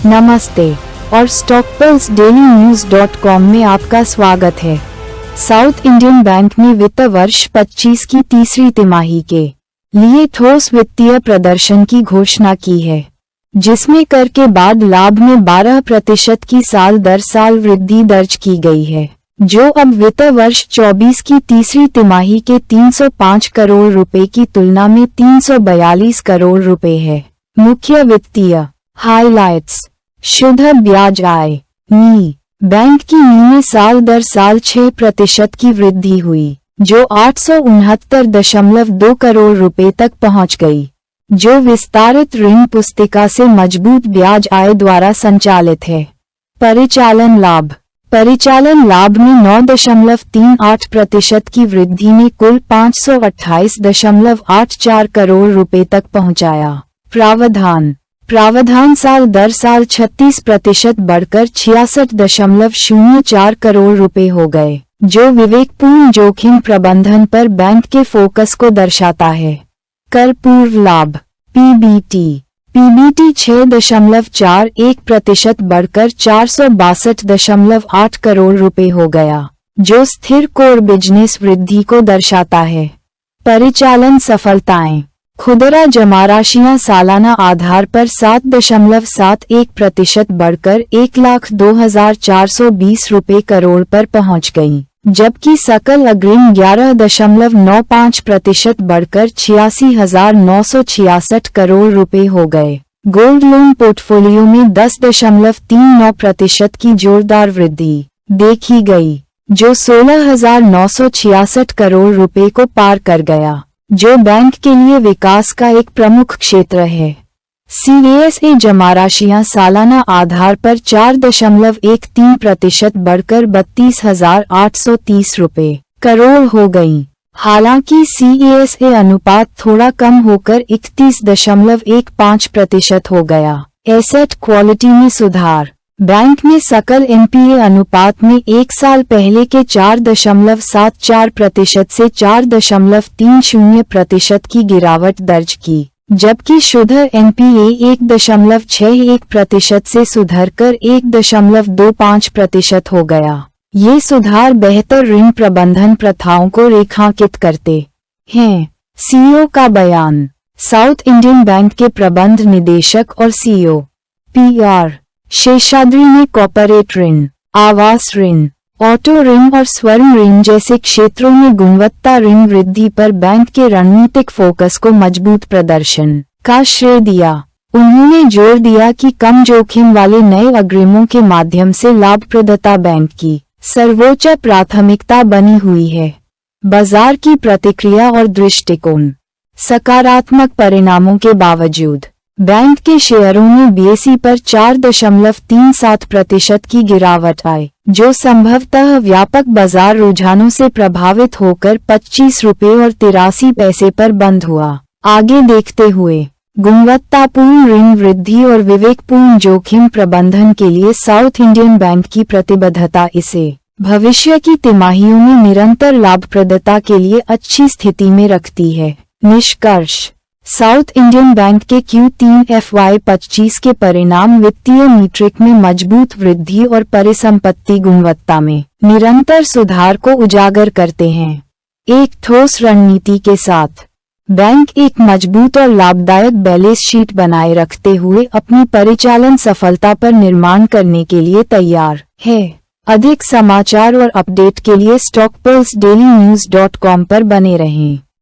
नमस्ते और stockpulseDailyNews.com में आपका स्वागत है। साउथ इंडियन बैंक ने वित्त वर्ष 25 की तीसरी तिमाही के लिए ठोस वित्तीय प्रदर्शन की घोषणा की है, जिसमें कर के बाद लाभ में 12% की साल दर साल वृद्धि दर्ज की गई है, जो अब वित्त वर्ष 24 की तीसरी तिमाही के 305 करोड़ रुपए की तुलना में 342 करोड़ रुपए है। मुख्य वित्तीय हाइलाइट्स: शुद्ध ब्याज आय नी बैंक की नी में साल दर साल 6% की वृद्धि हुई, जो 869.2 करोड़ रुपए तक पहुंच गई, जो विस्तारित ऋण पुस्तिका से मजबूत ब्याज आय द्वारा संचालित है। परिचालन लाभ में 9.38% की वृद्धि ने कुल 528.84 करोड़ रुपए तक पहुंचाया। प्रावधान साल दर साल 36% बढ़कर 66.04 करोड़ रुपए हो गए, जो विवेकपूर्ण जोखिम प्रबंधन पर बैंक के फोकस को दर्शाता है। कर पूर्व लाभ पीबीटी 6.41% बढ़कर 462.8 करोड़ रुपए हो गया, जो स्थिर कोर बिजनेस वृद्धि को दर्शाता है। परिचालन सफलताएं: खुदरा जमाराशियां सालाना आधार पर 7.71% बढ़कर 1,02,420 रुपए करोड़ पर पहुंच गईं, जबकि सकल अग्रिम 11.95% बढ़कर 86,966 करोड़ रुपए हो गए। गोल्ड लोन पोर्टफोलियो में 10.39% की जोरदार वृद्धि देखी गई, जो 16,966 करोड़ रुपए को पार कर गया, जो बैंक के लिए विकास का एक प्रमुख क्षेत्र है। CASA जमाराशियां सालाना आधार पर 4.13% बढ़कर 32,830 रुपए करोड़ हो गईं। हालांकि CASA अनुपात थोड़ा कम होकर 31.15% हो गया। एसेट क्वालिटी में सुधार: बैंक में सकल NPA अनुपात में एक साल पहले के 4.74% से 4.30% की गिरावट दर्ज की, जबकि शुद्ध NPA 1.61% से सुधरकर 1.25% हो गया। ये सुधार बेहतर ऋण प्रबंधन प्रथाओं को रेखांकित करते हैं। CEO का बयान: साउथ इंडियन बैंक के प्रबंध निदेशक और CEO PR शेषाद्री ने कॉर्पोरेट ऋण, आवास ऋण, ऑटो ऋण और स्वर्ण ऋण जैसे क्षेत्रों में गुणवत्ता ऋण वृद्धि पर बैंक के रणनीतिक फोकस को मजबूत प्रदर्शन का श्रेय दिया। उन्होंने जोर दिया कि कम जोखिम वाले नए अग्रिमों के माध्यम से लाभप्रदता बैंक की सर्वोच्च प्राथमिकता बनी हुई है। बाजार की प्रतिक्रिया और दृष्टिकोण: सकारात्मक परिणामों के बावजूद बैंक के शेयरों में BSE पर 4.37% की गिरावट आई, जो संभवतः व्यापक बाजार रुझानों से प्रभावित होकर 25 रुपए और 83 पैसे पर बंद हुआ। आगे देखते हुए गुणवत्तापूर्ण ऋण वृद्धि और विवेकपूर्ण जोखिम प्रबंधन के लिए साउथ इंडियन बैंक की प्रतिबद्धता इसे भविष्य की तिमाहियों में निरंतर लाभप्रदता के लिए अच्छी स्थिति में रखती है। निष्कर्ष: साउथ इंडियन बैंक के Q3 FY25 के परिणाम वित्तीय मीट्रिक में मजबूत वृद्धि और परिसंपत्ति गुणवत्ता में निरंतर सुधार को उजागर करते हैं। एक ठोस रणनीति के साथ बैंक एक मजबूत और लाभदायक बैलेंस शीट बनाए रखते हुए अपनी परिचालन सफलता पर निर्माण करने के लिए तैयार है। अधिक समाचार और अपडेट के लिए stockpulseDailyNews.com पर बने रहें।